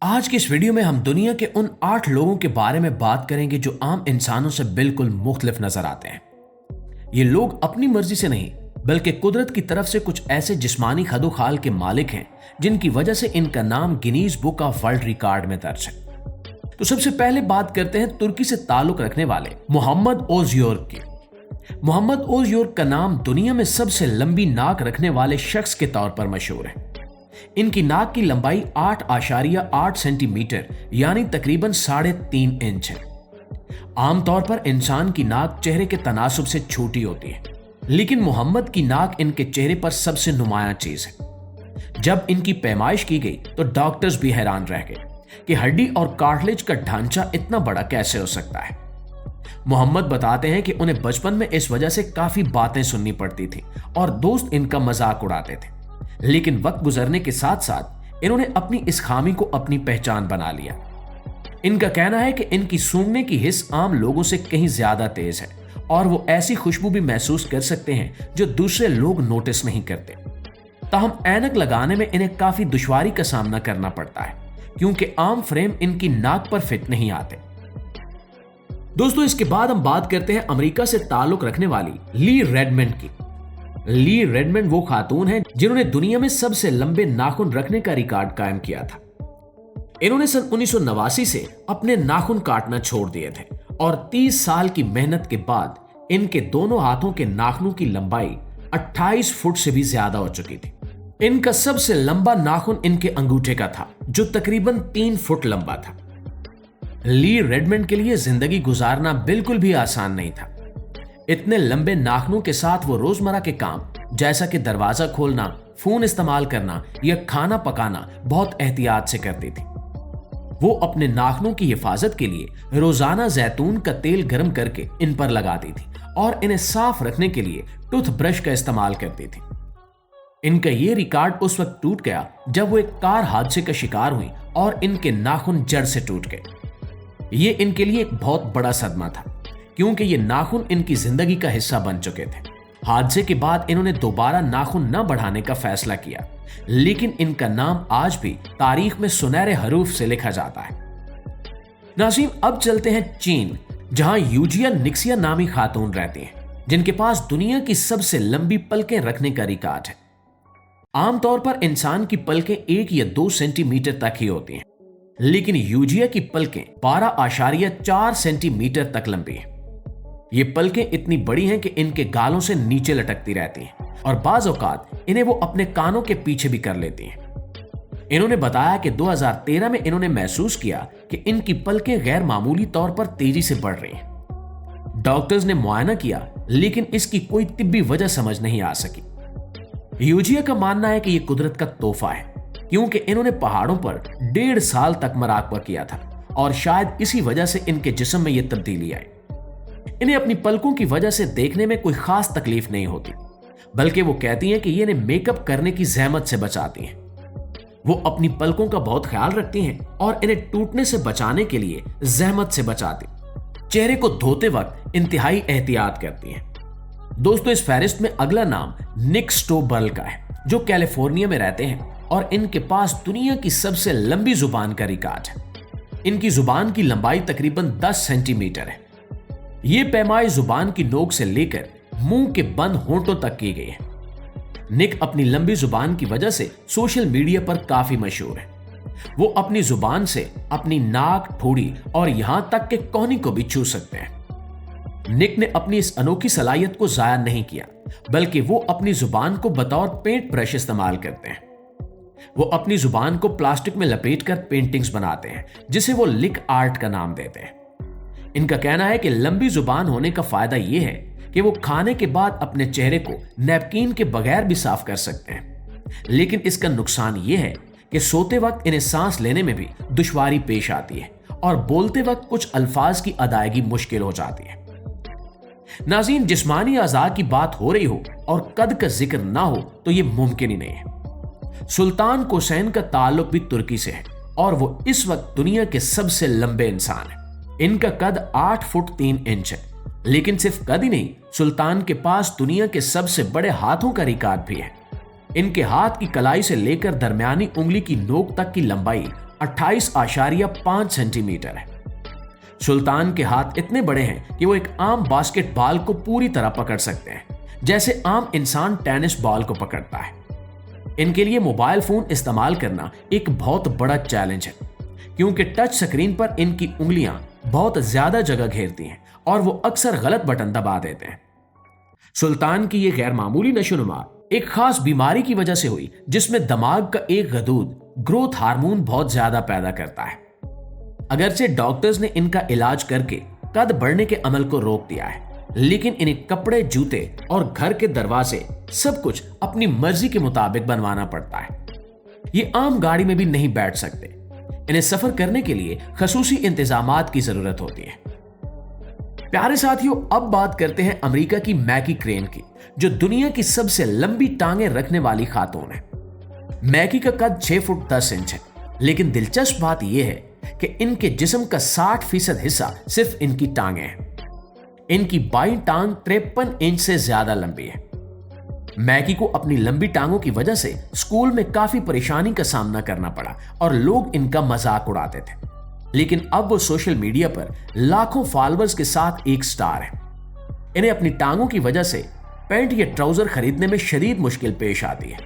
आज की इस वीडियो में हम दुनिया के उन 8 लोगों के बारे में बात करेंगे जो आम इंसानों से बिल्कुल मुख्तलिफ नजर आते हैं। ये लोग अपनी मर्जी से नहीं बल्कि कुदरत की तरफ से कुछ ऐसे जिस्मानी खदोखाल के मालिक हैं जिनकी वजह से इनका नाम Guinness book of world record में दर्ज है। तो सबसे पहले बात करते हैं तुर्की से ताल्लुक रखने वाले मोहम्मद ओज़योर्क की। मोहम्मद ओज़योर्क का नाम दुनिया में सबसे लंबी नाक रखने वाले शख्स के तौर पर मशहूर है। इनकी नाक की लंबाई 8.8 सेंटीमीटर यानी तकरीबन 3.5 इंच है। आमतौर पर इंसान की नाक चेहरे के तनासुब से छोटी होती है, लेकिन मोहम्मद की नाक इनके चेहरे पर सबसे नुमायां चीज है। जब इनकी पैमाइश की गई तो डॉक्टर्स भी हैरान रह गए कि हड्डी और कार्टिलेज का ढांचा इतना बड़ा कैसे हो सकता है। मोहम्मद बताते हैं कि उन्हें बचपन में इस वजह से काफी बातें सुननी पड़ती थी और दोस्त इनका मजाक उड़ाते थे, लेकिन वक्त गुजरने के साथ साथ इन्होंने अपनी इस खामी को अपनी पहचान बना लिया। इनका कहना है कि इनकी सूंघने की हिस्स आम लोगों से कहीं ज्यादा तेज है और वो ऐसी खुशबू भी महसूस कर सकते हैं जो दूसरे लोग नोटिस नहीं करते। ताहम ऐनक लगाने में इन्हें काफी दुश्वारी का सामना करना पड़ता है क्योंकि आम फ्रेम इनकी नाक पर फिट नहीं आते। दोस्तों, इसके बाद हम बात करते हैं अमेरिका से ताल्लुक रखने वाली ली रेडमंड की। ली रेडमंड वो खातून है जिन्होंने दुनिया में सबसे लंबे नाखून रखने का रिकॉर्ड कायम किया था। इन्होंने सन 1989 से अपने नाखून काटना छोड़ दिए थे और 30 साल की मेहनत के बाद इनके दोनों हाथों के नाखूनों की लंबाई 28 फुट से भी ज्यादा हो चुकी थी। इनका सबसे लंबा नाखून इनके अंगूठे का था जो तकरीबन 3 फुट लंबा था। ली रेडमंड के लिए जिंदगी गुजारना बिल्कुल भी आसान नहीं था। इतने लंबे नाखूनों के साथ वो रोजमर्रा के काम जैसा कि दरवाजा खोलना, फोन इस्तेमाल करना या खाना पकाना बहुत एहतियात से करती थी। वो अपने नाखूनों की हिफाजत के लिए रोजाना जैतून का तेल गर्म करके इन पर लगाती थी और इन्हें साफ रखने के लिए टूथब्रश का इस्तेमाल करती थी। इनका ये रिकॉर्ड उस वक्त टूट गया जब वो एक कार हादसे का शिकार हुई और इनके नाखून जड़ से टूट गए। ये इनके लिए एक बहुत बड़ा सदमा था क्योंकि ये नाखून इनकी जिंदगी का हिस्सा बन चुके थे। हादसे के बाद इन्होंने दोबारा नाखून न बढ़ाने का फैसला किया, लेकिन इनका नाम आज भी तारीख में सुनहरे हरूफ से लिखा जाता है। नाज़रीन, अब चलते हैं चीन, जहां यूजिया निक्सिया नामी खातून रहती हैं जिनके पास दुनिया की सबसे लंबी पलकें रखने का रिकॉर्ड है। आमतौर पर इंसान की पलकें 1 या 2 सेंटीमीटर तक ही होती हैं, लेकिन यूजिया की पलकें 12.4 सेंटीमीटर तक लंबी हैं। ये पलकें इतनी बड़ी हैं कि इनके गालों से नीचे लटकती रहती हैं और बाज औकात इन्हें वो अपने कानों के पीछे भी कर लेती हैं। इन्होंने बताया कि 2013 में इन्होंने महसूस किया कि इनकी पलकें गैर मामूली तौर पर तेजी से बढ़ रही हैं। डॉक्टर्स ने मुआयना किया, लेकिन इसकी कोई तिब्बी वजह समझ नहीं आ सकी। यूजिया का मानना है कि यह कुदरत का तोहफा है क्योंकि इन्होंने पहाड़ों पर 1.5 साल तक मराकबा किया था और शायद इसी वजह से इनके जिस्म में यह तब्दीली आई। इन्हें अपनी पलकों की वजह से देखने में कोई खास तकलीफ नहीं होती, बल्कि वो कहती हैं कि ये इन्हें मेकअप करने की जहमत से बचाती हैं। वो अपनी पलकों का बहुत ख्याल रखती हैं और इन्हें टूटने से बचाने के लिए जहमत से बचाती, चेहरे को धोते वक्त इंतहाई एहतियात करती हैं। दोस्तों, इस फहरिस्त में अगला नाम निक स्टोबर्ल का है जो कैलिफोर्निया में रहते हैं और इनके पास दुनिया की सबसे लंबी जुबान का रिकॉर्ड है। इनकी जुबान की लंबाई तकरीबन 10 सेंटीमीटर है। ये पैमाई जुबान की नोक से लेकर मुंह के बंद होंठों तक की गई है। निक अपनी लंबी जुबान की वजह से सोशल मीडिया पर काफी मशहूर है। वो अपनी जुबान से अपनी नाक, ठोड़ी और यहां तक के कोहनी को भी छू सकते हैं। निक ने अपनी इस अनोखी सलाहियत को जाया नहीं किया, बल्कि वो अपनी जुबान को बतौर पेंट ब्रश इस्तेमाल करते हैं। वो अपनी जुबान को प्लास्टिक में लपेटकर पेंटिंग्स बनाते हैं जिसे वो लिक आर्ट का नाम देते हैं। इनका कहना है कि लंबी जुबान होने का फायदा यह है कि वो खाने के बाद अपने चेहरे को नैपकिन के बगैर भी साफ कर सकते हैं, लेकिन इसका नुकसान यह है कि सोते वक्त इन्हें सांस लेने में भी दुश्वारी पेश आती है और बोलते वक्त कुछ अल्फाज की अदायगी मुश्किल हो जाती है। नाज़रीन, जिस्मानी आज़ा की बात हो रही हो और कद का जिक्र ना हो तो यह मुमकिन ही नहीं है। सुल्तान कोसैन का ताल्लुक भी तुर्की से है और वो इस वक्त दुनिया के सबसे लंबे इंसान है। इनका कद 8 फुट 3 इंच है, लेकिन सिर्फ कद ही नहीं, सुल्तान के पास दुनिया के सबसे बड़े हाथों का रिकॉर्ड भी है। इनके हाथ की कलाई से लेकर दरमियानी उंगली की नोक तक की लंबाई 28.5 सेंटीमीटर है। सुल्तान के हाथ इतने बड़े हैं कि वो एक आम बास्केटबॉल को पूरी तरह पकड़ सकते हैं, जैसे आम इंसान टेनिस बॉल को पकड़ता है। इनके लिए मोबाइल फोन इस्तेमाल करना एक बहुत बड़ा चैलेंज है, क्योंकि टच स्क्रीन पर इनकी उंगलियां बहुत ज्यादा जगह घेरती हैं और वो अक्सर गलत बटन दबा देते हैं। सुल्तान की ये गैर मामूली नशोनुमा एक खास बीमारी की वजह से हुई, जिसमें दिमाग का एक गदूद ग्रोथ हार्मोन बहुत ज्यादा पैदा करता है। अगरचे डॉक्टर्स ने इनका इलाज करके कद बढ़ने के अमल को रोक दिया है, लेकिन इन्हें कपड़े, जूते और घर के दरवाजे सब कुछ अपनी मर्जी के मुताबिक बनवाना पड़ता है। ये आम गाड़ी में भी नहीं बैठ सकते। इन्हें सफर करने के लिए खसूसी इंतजामात की जरूरत होती है। प्यारे साथियों, अब बात करते हैं अमेरिका की मैगी क्रेन की, जो दुनिया की सबसे लंबी टांगें रखने वाली खातून है। मैगी का कद 6 फुट 10 इंच है, लेकिन दिलचस्प बात यह है कि इनके जिस्म का 60% हिस्सा सिर्फ इनकी टांगें हैं। इनकी बाईं टांग 53 इंच से ज्यादा लंबी है। मैगी को अपनी लंबी टांगों की वजह से स्कूल में काफी परेशानी का सामना करना पड़ा और लोग इनका मजाक उड़ाते थे, लेकिन अब वो सोशल मीडिया पर लाखों फॉलोअर्स के साथ एक स्टार है। इन्हें अपनी टांगों की वजह से पैंट या ट्राउजर खरीदने में शदीद मुश्किल पेश आती है,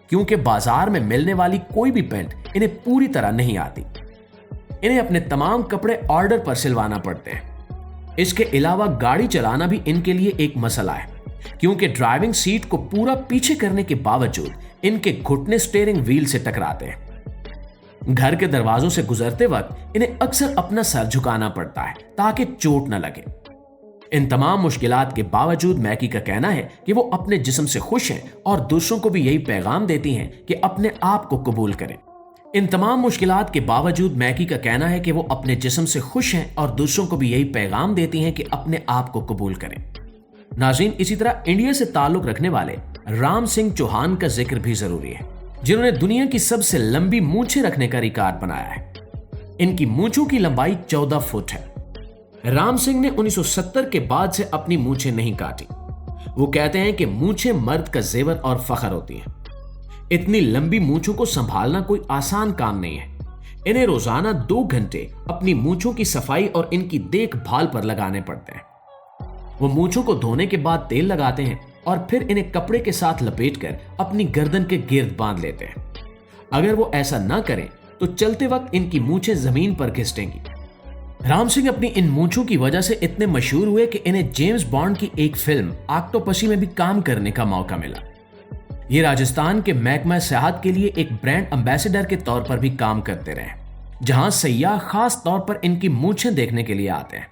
क्योंकि बाजार में मिलने वाली कोई भी पैंट इन्हें पूरी तरह नहीं आती। इन्हें अपने तमाम कपड़े ऑर्डर पर सिलवाना पड़ते हैं। इसके अलावा गाड़ी चलाना भी इनके लिए एक मसला है, क्योंकि ड्राइविंग सीट को पूरा पीछे करने के बावजूद इनके घुटने स्टीयरिंग व्हील से टकराते हैं। घर के दरवाजों से गुजरते वक्त इन्हें अक्सर अपना सर झुकाना पड़ता है ताकि चोट न लगे। इन तमाम मुश्किलात के बावजूद मैगी का कहना है कि वो अपने जिस्म से खुश हैं और दूसरों को भी यही पैगाम देती हैं कि अपने आप को कबूल करें। इन तमाम मुश्किलात के बावजूद मैगी का कहना है कि वो अपने जिस्म से खुश हैं और दूसरों को भी यही पैगाम देती हैं कि अपने आप को कबूल करें। नाज़रीन, इसी तरह इंडिया से ताल्लुक रखने वाले राम सिंह चौहान का जिक्र भी जरूरी है, जिन्होंने दुनिया की सबसे लंबी मूंछें रखने का रिकॉर्ड बनाया है। इनकी मूंछों की लंबाई 14 फुट है। राम सिंह ने 1970 के बाद से अपनी मूंछें नहीं काटी। वो कहते हैं कि मूंछें मर्द का जेवर और फख्र होती हैं। इतनी लंबी मूंछों को संभालना कोई आसान काम नहीं है। इन्हें रोजाना 2 घंटे अपनी मूंछों की सफाई और इनकी देखभाल पर लगाने पड़ते हैं। वो मूंछों को धोने के बाद तेल लगाते हैं और फिर इन्हें कपड़े के साथ लपेटकर अपनी गर्दन के गिर्द बांध लेते हैं। अगर वो ऐसा ना करें तो चलते वक्त इनकी मूंछें जमीन पर घिसटेंगी। राम सिंह अपनी इन मूंछों की वजह से इतने मशहूर हुए कि इन्हें जेम्स बॉन्ड की एक फिल्म ऑक्टोपसी में भी काम करने का मौका मिला। ये राजस्थान के महकमा सियाहत के लिए एक ब्रांड एम्बेसडर के तौर पर भी काम करते रहे, जहां सयाह खास तौर पर इनकी मूंछें देखने के लिए आते हैं।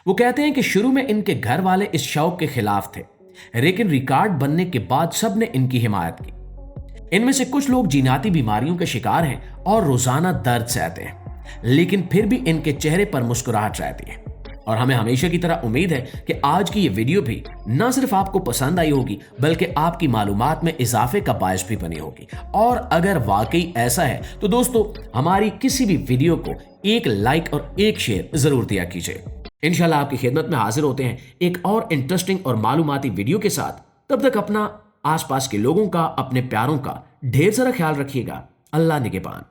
वो कहते हैं कि शुरू में इनके घर वाले इस शौक के खिलाफ थे, लेकिन रिकॉर्ड बनने के बाद सबने इनकी हिमायत की। इनमें से कुछ लोग जीनाती बीमारियों के शिकार हैं और रोजाना दर्द सहते हैं, लेकिन फिर भी इनके चेहरे पर मुस्कुराहट रहती है। और हमें हमेशा की तरह उम्मीद है कि आज की ये वीडियो भी न सिर्फ आपको पसंद आई होगी, बल्कि आपकी मालूमात में इजाफे का बायस भी बनी होगी। और अगर वाकई ऐसा है तो दोस्तों, हमारी किसी भी वीडियो को एक लाइक और एक शेयर जरूर दिया कीजिए। इंशाल्लाह आपकी खिदमत में हाजिर होते हैं एक और इंटरेस्टिंग और मालूमाती वीडियो के साथ। तब तक अपना, आसपास के लोगों का, अपने प्यारों का ढेर सारा ख्याल रखिएगा। अल्लाह निगहबान।